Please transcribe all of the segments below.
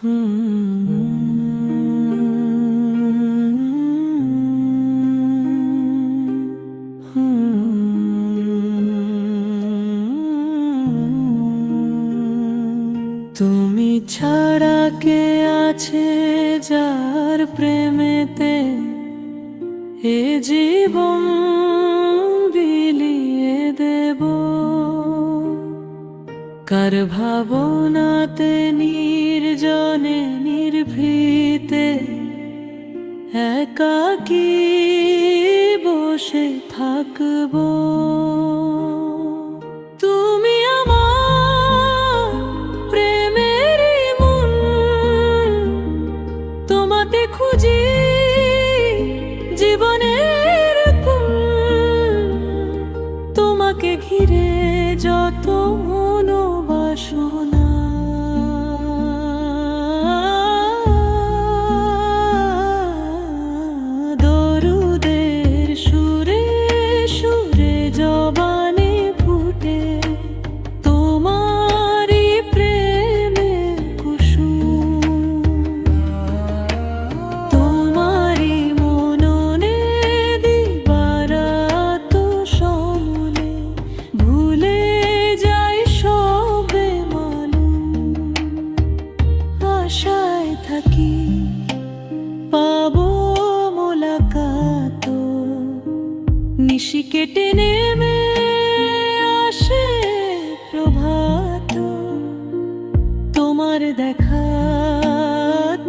তুমি ছাড়া কে আছে যার প্রেমেতে এ জীবন বিলিয়ে দেব। কার ভাবনাতে নির্জনে নির্ভীতে একাকী বসে থাকব। তুমি আমার প্রেমের মন, তোমাতে খুঁজি জীবনের কুল। তোমাকে ঘিরে যত মনোবাসনা, দরুদের সুরে সুরে জবানে ফুটে তোমারই প্রেমের কুসুম। তোমারই মননে দিবারাত সমলে ভুলে যাই সবে মালুম। আশায় থাকি পাবো মোলাকাত, নিশি কেটে নেমে আসে প্রভাত। তোমার দেখা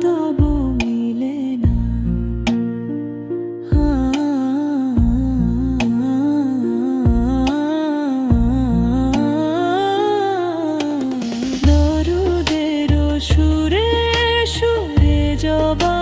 তবু মিলে না, দরুদের সুরে সুরে জবা